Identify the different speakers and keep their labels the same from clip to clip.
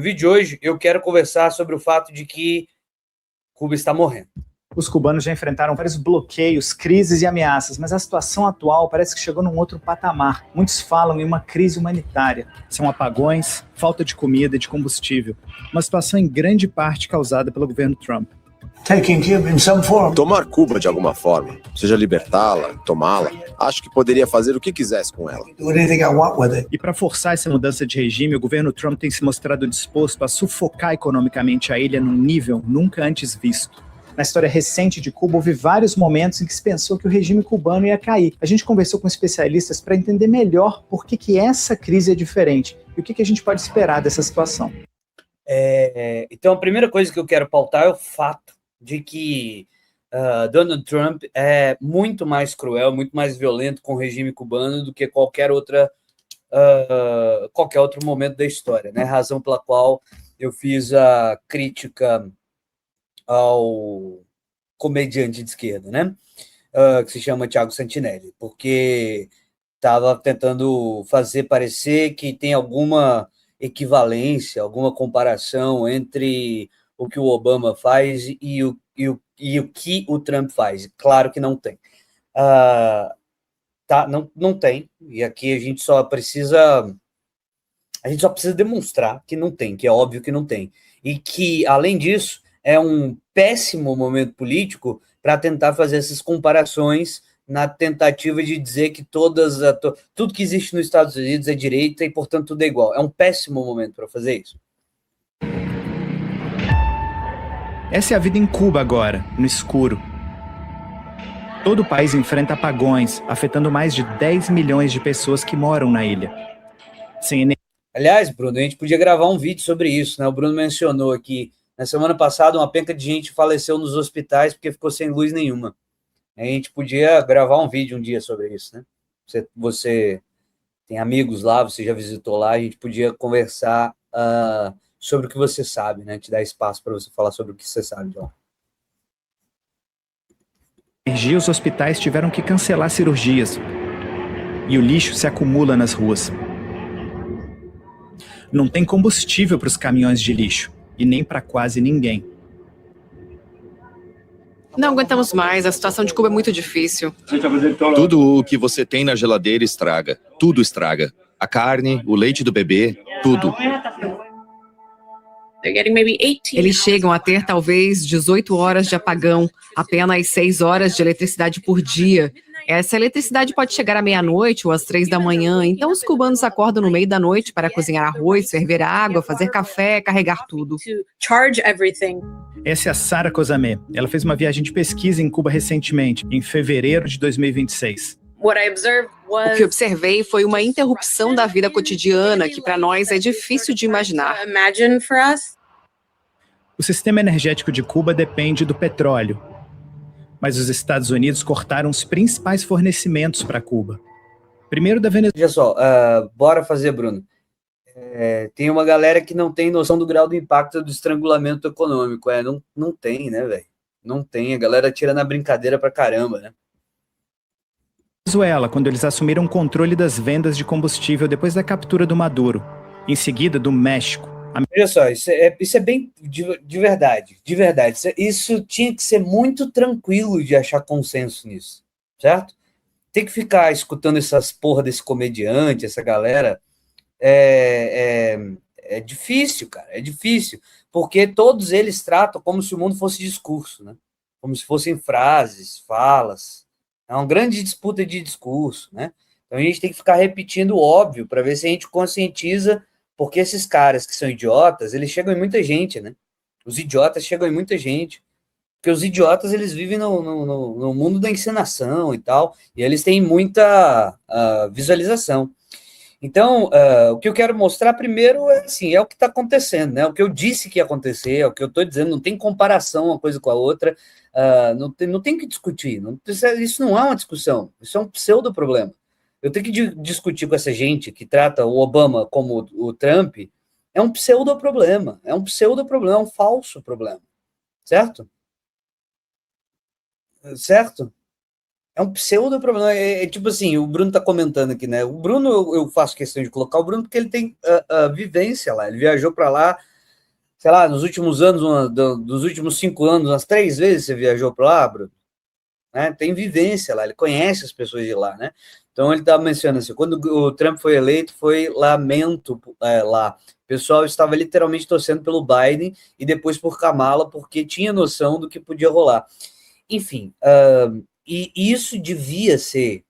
Speaker 1: vídeo de hoje eu quero conversar sobre o fato de que Cuba está morrendo.
Speaker 2: Os cubanos já enfrentaram vários bloqueios, crises e ameaças, mas a situação atual parece que chegou num outro patamar. Muitos falam em uma crise humanitária. São apagões, falta de comida e de combustível. Uma situação em grande parte causada pelo governo Trump.
Speaker 3: Tomar Cuba de alguma forma, seja libertá-la, tomá-la, acho que poderia fazer o que quisesse com ela.
Speaker 2: E para forçar essa mudança de regime, o governo Trump tem se mostrado disposto a sufocar economicamente a ilha num nível nunca antes visto. Na história recente de Cuba, houve vários momentos em que se pensou que o regime cubano ia cair. A gente conversou com especialistas para entender melhor por que essa crise é diferente e o que a gente pode esperar dessa situação.
Speaker 1: Então, a primeira coisa que eu quero pautar é o fato de que Donald Trump é muito mais cruel, muito mais violento com o regime cubano do que qualquer outro momento da história, né? Razão pela qual eu fiz a crítica ao comediante de esquerda, né? Que se chama Thiago Santinelli, porque estava tentando fazer parecer que tem alguma equivalência, alguma comparação entre o que o Obama faz e o que o Trump faz. Claro que não tem. Não tem, e aqui a gente só precisa demonstrar que não tem, que é óbvio que não tem. E que, além disso, é um péssimo momento político para tentar fazer essas comparações na tentativa de dizer que tudo que existe nos Estados Unidos é direita e, portanto, tudo é igual. É um péssimo momento para fazer isso.
Speaker 2: Essa é a vida em Cuba agora, no escuro. Todo o país enfrenta apagões, afetando mais de 10 milhões de pessoas que moram na ilha.
Speaker 1: Aliás, Bruno, a gente podia gravar um vídeo sobre isso, né? O Bruno mencionou aqui, na semana passada, uma penca de gente faleceu nos hospitais porque ficou sem luz nenhuma. A gente podia gravar um vídeo um dia sobre isso, né? Você tem amigos lá, você já visitou lá, a gente podia conversar sobre o que você sabe, né? Te dar espaço para você falar sobre o que você sabe, John.
Speaker 2: Os hospitais tiveram que cancelar cirurgias e o lixo se acumula nas ruas. Não tem combustível para os caminhões de lixo e nem para quase ninguém.
Speaker 4: Não aguentamos mais, a situação de Cuba é muito difícil.
Speaker 5: Tudo o que você tem na geladeira estraga, tudo estraga. A carne, o leite do bebê, tudo.
Speaker 4: Eles chegam a ter talvez 18 horas de apagão, apenas 6 horas de eletricidade por dia. Essa eletricidade pode chegar à meia-noite ou às 3 da manhã, então os cubanos acordam no meio da noite para cozinhar arroz, ferver água, fazer café, carregar tudo.
Speaker 2: Essa é a Sara Cozamé. Ela fez uma viagem de pesquisa em Cuba recentemente, em fevereiro de 2026.
Speaker 4: O que observei foi uma interrupção da vida cotidiana que para nós é difícil de imaginar.
Speaker 2: O sistema energético de Cuba depende do petróleo, mas os Estados Unidos cortaram os principais fornecimentos para Cuba. Primeiro da Venezuela.
Speaker 1: Olha só, bora fazer, Bruno. Tem uma galera que não tem noção do grau do impacto do estrangulamento econômico. Não tem, né, velho? Não tem. A galera tira na brincadeira pra caramba, né?
Speaker 2: Venezuela, quando eles assumiram o controle das vendas de combustível depois da captura do Maduro. Em seguida, do México.
Speaker 1: Olha só, isso é bem de verdade, de verdade. Isso tinha que ser muito tranquilo de achar consenso nisso, certo? Tem que ficar escutando essas porra desse comediante, essa galera, é difícil, cara, é difícil, porque todos eles tratam como se o mundo fosse discurso, né? Como se fossem frases, falas. É uma grande disputa de discurso, né? Então a gente tem que ficar repetindo o óbvio para ver se a gente conscientiza. Porque esses caras que são idiotas, eles chegam em muita gente, né? Os idiotas chegam em muita gente. Porque os idiotas, eles vivem no mundo da encenação e tal, e eles têm muita visualização. Então, o que eu quero mostrar primeiro é o que está acontecendo, né? O que eu disse que ia acontecer, é o que eu estou dizendo, não tem comparação uma coisa com a outra, não tem que discutir. Isso não é uma discussão, isso é um pseudo-problema. Eu tenho que discutir com essa gente que trata o Obama como o Trump, é um pseudo-problema, é um falso problema, certo? Certo? É um pseudo-problema, tipo assim, o Bruno tá comentando aqui, né? O Bruno, eu faço questão de colocar o Bruno porque ele tem a vivência lá, ele viajou para lá sei lá, nos últimos anos, dos últimos 5 anos, umas 3 vezes você viajou para lá, Bruno? Né? Tem vivência lá, ele conhece as pessoas de lá, né? Então ele estava mencionando assim, quando o Trump foi eleito, foi lamento lá. O pessoal estava literalmente torcendo pelo Biden e depois por Kamala, porque tinha noção do que podia rolar. Enfim, e isso devia ser,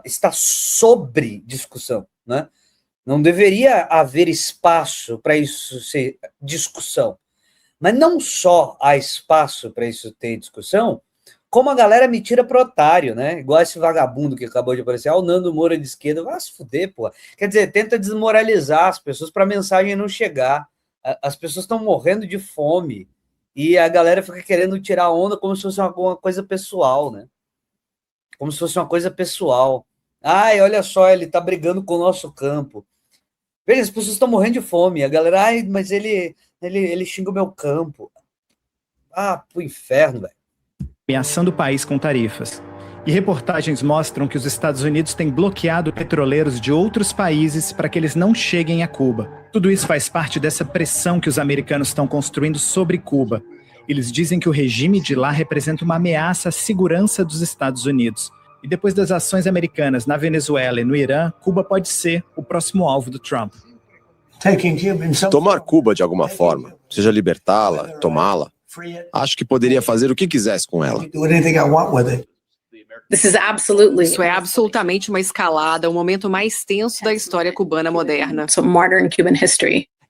Speaker 1: está sobre discussão, né? Não deveria haver espaço para isso ser discussão. Mas não só há espaço para isso ter discussão, como a galera me tira pro otário, né? Igual esse vagabundo que acabou de aparecer, o Nando Moura de esquerda, vai se fuder, porra. Quer dizer, tenta desmoralizar as pessoas para a mensagem não chegar. As pessoas estão morrendo de fome e a galera fica querendo tirar onda como se fosse uma coisa pessoal, né? Como se fosse uma coisa pessoal. Ai, olha só, ele tá brigando com o nosso campo. Veja, as pessoas estão morrendo de fome. A galera, ai, mas ele xinga o meu campo. Ah, pro inferno, velho.
Speaker 2: Ameaçando o país com tarifas. E reportagens mostram que os Estados Unidos têm bloqueado petroleiros de outros países para que eles não cheguem a Cuba. Tudo isso faz parte dessa pressão que os americanos estão construindo sobre Cuba. Eles dizem que o regime de lá representa uma ameaça à segurança dos Estados Unidos. E depois das ações americanas na Venezuela e no Irã, Cuba pode ser o próximo alvo do Trump.
Speaker 3: Tomar Cuba de alguma forma, seja libertá-la, tomá-la, acho que poderia fazer o que quisesse com ela.
Speaker 4: Isso é absolutamente uma escalada, o momento mais tenso da história cubana moderna.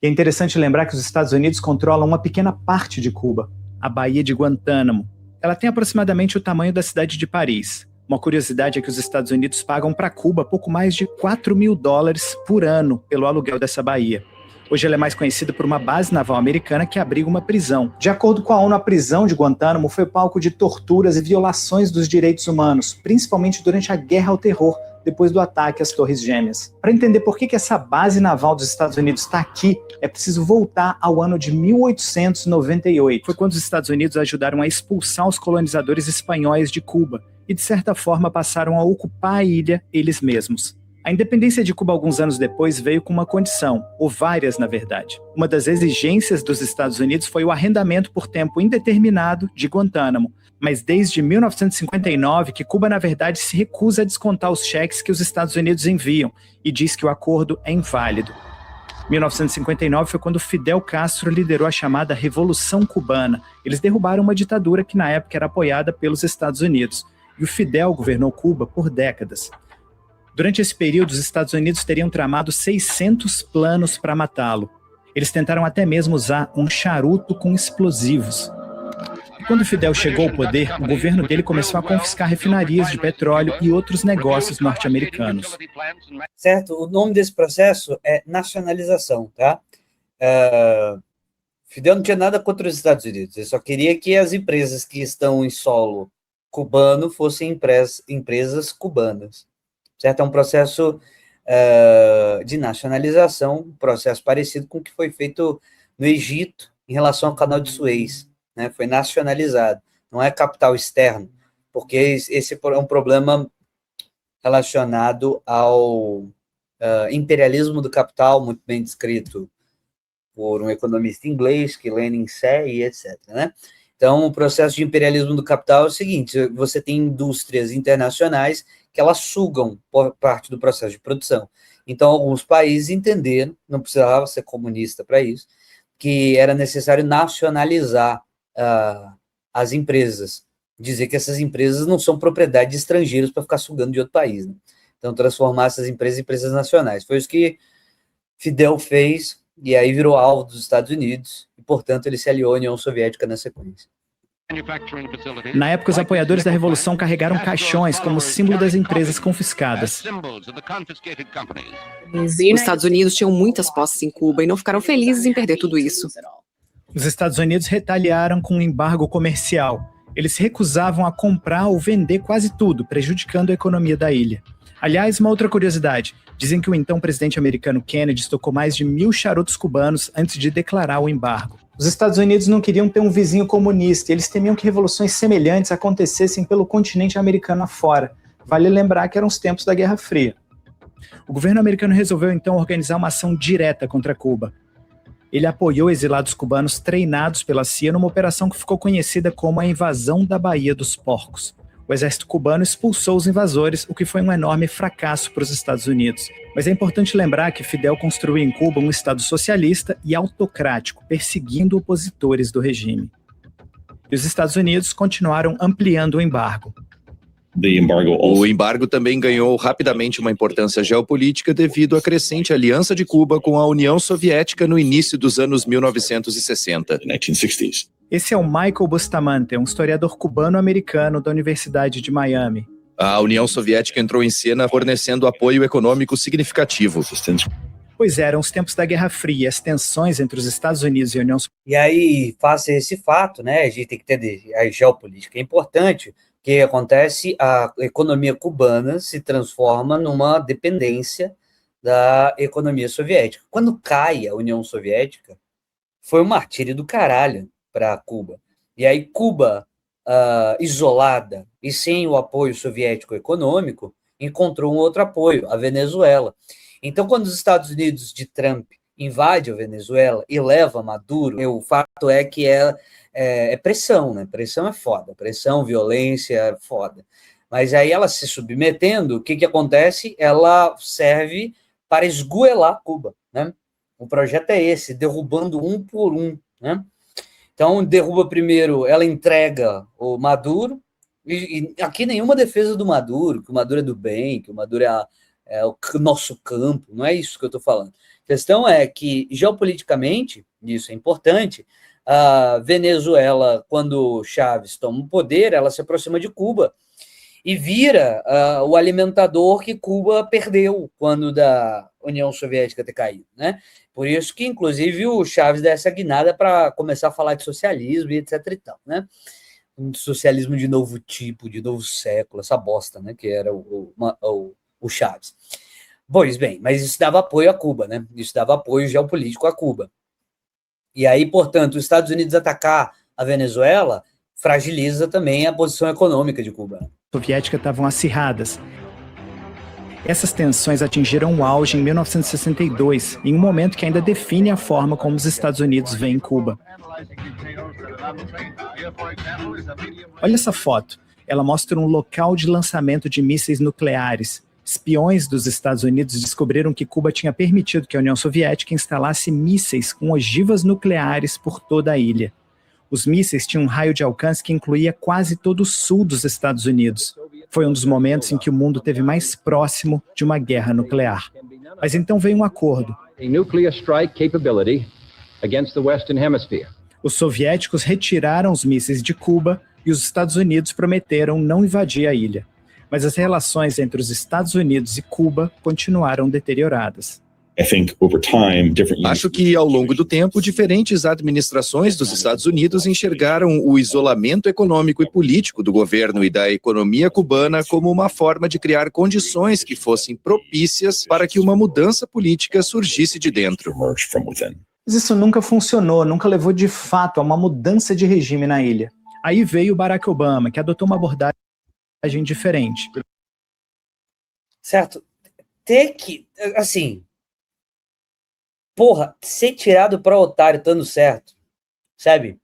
Speaker 2: E é interessante lembrar que os Estados Unidos controlam uma pequena parte de Cuba, a Baía de Guantánamo. Ela tem aproximadamente o tamanho da cidade de Paris. Uma curiosidade é que os Estados Unidos pagam para Cuba pouco mais de $4.000 por ano pelo aluguel dessa baía. Hoje ela é mais conhecida por uma base naval americana que abriga uma prisão. De acordo com a ONU, a prisão de Guantánamo foi palco de torturas e violações dos direitos humanos, principalmente durante a Guerra ao Terror, depois do ataque às Torres Gêmeas. Para entender por que essa base naval dos Estados Unidos está aqui, é preciso voltar ao ano de 1898. Foi quando os Estados Unidos ajudaram a expulsar os colonizadores espanhóis de Cuba e, de certa forma, passaram a ocupar a ilha eles mesmos. A independência de Cuba alguns anos depois veio com uma condição, ou várias na verdade. Uma das exigências dos Estados Unidos foi o arrendamento por tempo indeterminado de Guantánamo, mas desde 1959 que Cuba na verdade se recusa a descontar os cheques que os Estados Unidos enviam e diz que o acordo é inválido. 1959 foi quando Fidel Castro liderou a chamada Revolução Cubana. Eles derrubaram uma ditadura que na época era apoiada pelos Estados Unidos, e o Fidel governou Cuba por décadas. Durante esse período, os Estados Unidos teriam tramado 600 planos para matá-lo. Eles tentaram até mesmo usar um charuto com explosivos. E quando Fidel chegou ao poder, o governo dele começou a confiscar refinarias de petróleo e outros negócios norte-americanos.
Speaker 1: Certo? O nome desse processo é nacionalização, tá? Fidel não tinha nada contra os Estados Unidos, ele só queria que as empresas que estão em solo cubano fossem empresas cubanas. Certo? É um processo de nacionalização, um processo parecido com o que foi feito no Egito em relação ao Canal de Suez, né? Foi nacionalizado, não é capital externo, porque esse é um problema relacionado ao imperialismo do capital, muito bem descrito por um economista inglês, que Lenin e etc., né? Então, o processo de imperialismo do capital é o seguinte: você tem indústrias internacionais que elas sugam parte do processo de produção. Então, alguns países entenderam, não precisava ser comunista para isso, que era necessário nacionalizar as empresas, dizer que essas empresas não são propriedade de estrangeiros para ficar sugando de outro país, né? Então, transformar essas empresas em empresas nacionais. Foi isso que Fidel fez, e aí virou alvo dos Estados Unidos, e, portanto, ele se aliou à União Soviética na sequência.
Speaker 2: Na época, os apoiadores da Revolução carregaram caixões como símbolo das empresas confiscadas.
Speaker 4: Os Estados Unidos tinham muitas posses em Cuba e não ficaram felizes em perder tudo isso.
Speaker 2: Os Estados Unidos retaliaram com um embargo comercial. Eles se recusavam a comprar ou vender quase tudo, prejudicando a economia da ilha. Aliás, uma outra curiosidade. Dizem que o então presidente americano Kennedy estocou mais de 1.000 charutos cubanos antes de declarar o embargo. Os Estados Unidos não queriam ter um vizinho comunista, e eles temiam que revoluções semelhantes acontecessem pelo continente americano afora. Vale lembrar que eram os tempos da Guerra Fria. O governo americano resolveu então organizar uma ação direta contra Cuba. Ele apoiou exilados cubanos treinados pela CIA numa operação que ficou conhecida como a Invasão da Baía dos Porcos. O exército cubano expulsou os invasores, o que foi um enorme fracasso para os Estados Unidos. Mas é importante lembrar que Fidel construiu em Cuba um Estado socialista e autocrático, perseguindo opositores do regime. E os Estados Unidos continuaram ampliando o embargo.
Speaker 5: O embargo também ganhou rapidamente uma importância geopolítica devido à crescente aliança de Cuba com a União Soviética no início dos anos 1960.
Speaker 2: Esse é o Michael Bustamante, um historiador cubano-americano da Universidade de Miami.
Speaker 5: A União Soviética entrou em cena fornecendo apoio econômico significativo.
Speaker 2: Pois eram os tempos da Guerra Fria, as tensões entre os Estados Unidos e a União Soviética.
Speaker 1: E aí, face a esse fato, né, a gente tem que entender, a geopolítica é importante, que acontece, a economia cubana se transforma numa dependência da economia soviética. Quando cai a União Soviética, foi um martírio do caralho para Cuba. E aí Cuba, isolada e sem o apoio soviético econômico, encontrou um outro apoio, a Venezuela. Então, quando os Estados Unidos de Trump invadem a Venezuela e leva Maduro, o fato é que é pressão, né? Pressão é foda, pressão, violência é foda. Mas aí ela se submetendo, o que acontece? Ela serve para esgoelar Cuba, né? O projeto é esse, derrubando um por um, né? Então, derruba primeiro, ela entrega o Maduro, e aqui nenhuma defesa do Maduro, que o Maduro é do bem, que o Maduro é o nosso campo, não é isso que eu estou falando. A questão é que, geopoliticamente, isso é importante, a Venezuela, quando Chávez toma o poder, ela se aproxima de Cuba e vira o alimentador que Cuba perdeu quando da União Soviética ter caído, né? Por isso que, inclusive, o Chávez dá essa guinada para começar a falar de socialismo e etc e tal, né? Um socialismo de novo tipo, de novo século, essa bosta, né? Que era o Chávez. Pois bem, mas isso dava apoio a Cuba, né? Isso dava apoio geopolítico a Cuba. E aí, portanto, os Estados Unidos atacar a Venezuela fragiliza também a posição econômica de Cuba.
Speaker 2: Soviética estavam acirradas. Essas tensões atingiram o auge em 1962, em um momento que ainda define a forma como os Estados Unidos veem Cuba. Olha essa foto. Ela mostra um local de lançamento de mísseis nucleares. Espiões dos Estados Unidos descobriram que Cuba tinha permitido que a União Soviética instalasse mísseis com ogivas nucleares por toda a ilha. Os mísseis tinham um raio de alcance que incluía quase todo o sul dos Estados Unidos. Foi um dos momentos em que o mundo esteve mais próximo de uma guerra nuclear. Mas então veio um acordo. Os soviéticos retiraram os mísseis de Cuba e os Estados Unidos prometeram não invadir a ilha. Mas as relações entre os Estados Unidos e Cuba continuaram deterioradas.
Speaker 5: Acho que, ao longo do tempo, diferentes administrações dos Estados Unidos enxergaram o isolamento econômico e político do governo e da economia cubana como uma forma de criar condições que fossem propícias para que uma mudança política surgisse de dentro.
Speaker 2: Mas isso nunca funcionou, nunca levou de fato a uma mudança de regime na ilha. Aí veio Barack Obama, que adotou uma abordagem diferente.
Speaker 1: Certo? Ter que, assim, porra, ser tirado para otário estando certo, sabe?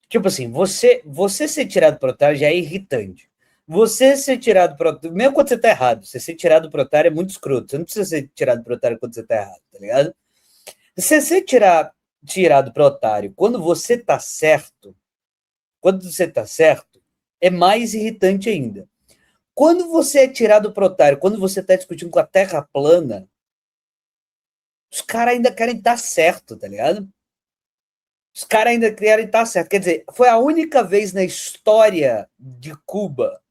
Speaker 1: Tipo assim, você ser tirado para otário já é irritante. Você ser tirado para otário, mesmo quando você tá errado, você ser tirado para otário é muito escroto. Você não precisa ser tirado para otário quando você tá errado, tá ligado? Você ser tirado para otário quando você tá certo, é mais irritante ainda. Quando você é tirado para otário, quando você tá discutindo com a Terra plana, os caras ainda querem estar certo, tá ligado? Os caras ainda querem estar certo. Quer dizer, foi a única vez na história de Cuba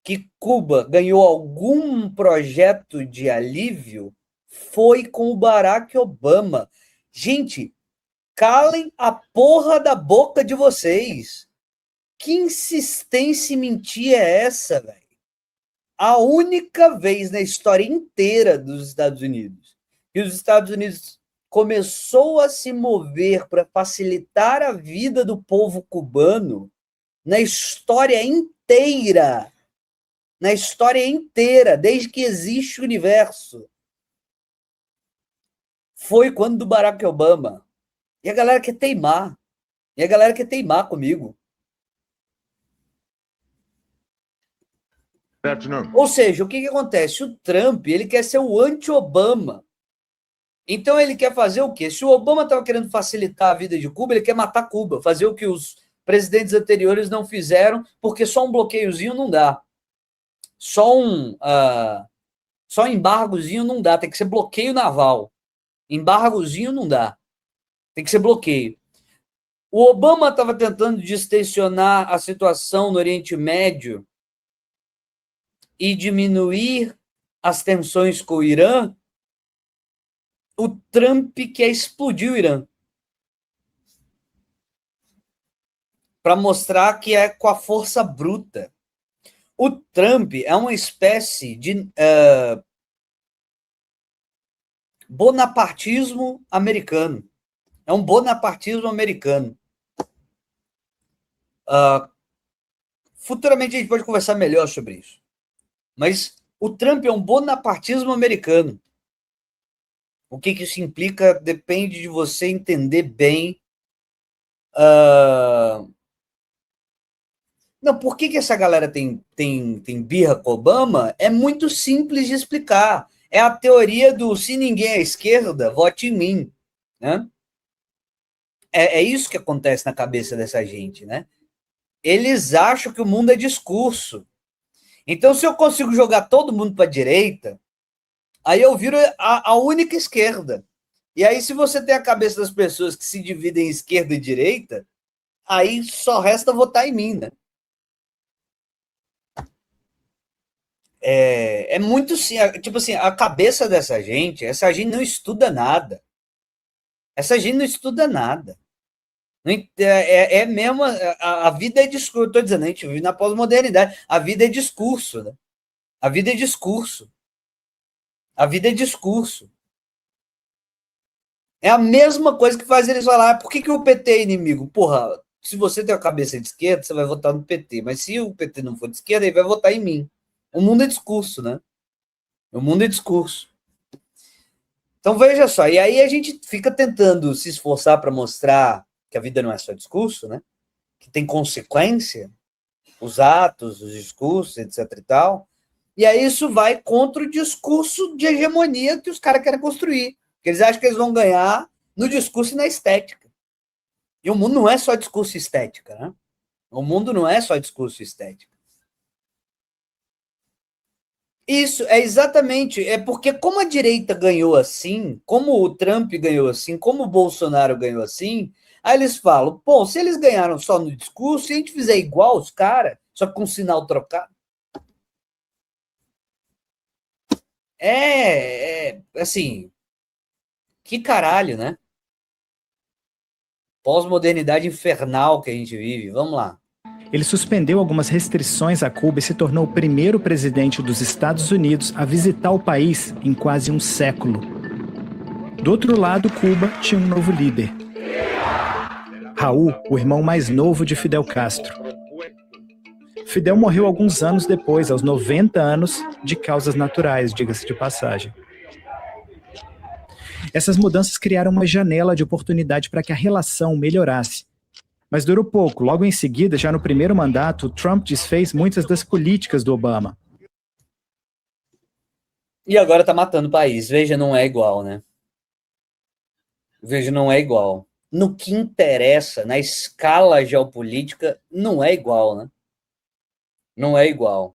Speaker 1: que Cuba ganhou algum projeto de alívio, foi com o Barack Obama. Gente, calem a porra da boca de vocês. Que insistência em mentir é essa, velho? A única vez na história inteira dos Estados Unidos que os Estados Unidos começou a se mover para facilitar a vida do povo cubano, na história inteira, desde que existe o universo, foi quando do Barack Obama. E a galera quer teimar. E a galera quer teimar comigo. Ou seja, o que acontece? O Trump, ele quer ser o anti-Obama. Então ele quer fazer o quê? Se o Obama estava querendo facilitar a vida de Cuba, ele quer matar Cuba, fazer o que os presidentes anteriores não fizeram, porque só um bloqueiozinho não dá. Só um embargozinho não dá, tem que ser bloqueio naval. Embargozinho não dá. Tem que ser bloqueio. O Obama estava tentando distensionar a situação no Oriente Médio e diminuir as tensões com o Irã. O Trump quer explodir o Irã. Para mostrar que é com a força bruta. O Trump é uma espécie de bonapartismo americano. É um bonapartismo americano. Futuramente a gente pode conversar melhor sobre isso. Mas o Trump é um bonapartismo americano. O que isso implica depende de você entender bem. Não, por que essa galera tem birra com Obama? É muito simples de explicar. É a teoria do se ninguém é esquerda, vote em mim. Né? É isso que acontece na cabeça dessa gente. Né? Eles acham que o mundo é discurso. Então, se eu consigo jogar todo mundo para a direita, aí eu viro a única esquerda. E aí, se você tem a cabeça das pessoas que se dividem em esquerda e direita, aí só resta votar em mim, né? É muito tipo assim, a cabeça dessa gente, essa gente não estuda nada. Essa gente não estuda nada. Mesmo, a vida é discurso. Eu estou dizendo, a gente vive na pós-modernidade. A vida é discurso, né? A vida é discurso. A vida é discurso. É a mesma coisa que faz eles falar, por que o PT é inimigo? Porra, se você tem a cabeça de esquerda, você vai votar no PT. Mas se o PT não for de esquerda, ele vai votar em mim. O mundo é discurso, né? O mundo é discurso. Então, veja só. E aí a gente fica tentando se esforçar para mostrar que a vida não é só discurso, né? Que tem consequência, os atos, os discursos, etc e tal. E aí isso vai contra o discurso de hegemonia que os caras querem construir. Porque eles acham que eles vão ganhar no discurso e na estética. E o mundo não é só discurso e estética, né? O mundo não é só discurso e estética. Isso, é exatamente. É porque como a direita ganhou assim, como o Trump ganhou assim, como o Bolsonaro ganhou assim, aí eles falam, pô, se eles ganharam só no discurso, se a gente fizer igual os caras, só com sinal trocado. Assim, que caralho, né? Pós-modernidade infernal que a gente vive. Vamos lá.
Speaker 2: Ele suspendeu algumas restrições a Cuba e se tornou o primeiro presidente dos Estados Unidos a visitar o país em quase um século. Do outro lado, Cuba tinha um novo líder. Raul, o irmão mais novo de Fidel Castro. Fidel morreu alguns anos depois, aos 90 anos, de causas naturais, diga-se de passagem. Essas mudanças criaram uma janela de oportunidade para que a relação melhorasse. Mas durou pouco. Logo em seguida, já no primeiro mandato, Trump desfez muitas das políticas do Obama.
Speaker 1: E agora tá matando o país. Veja, não é igual, né? Veja, não é igual. No que interessa, na escala geopolítica, não é igual, né? Não é igual.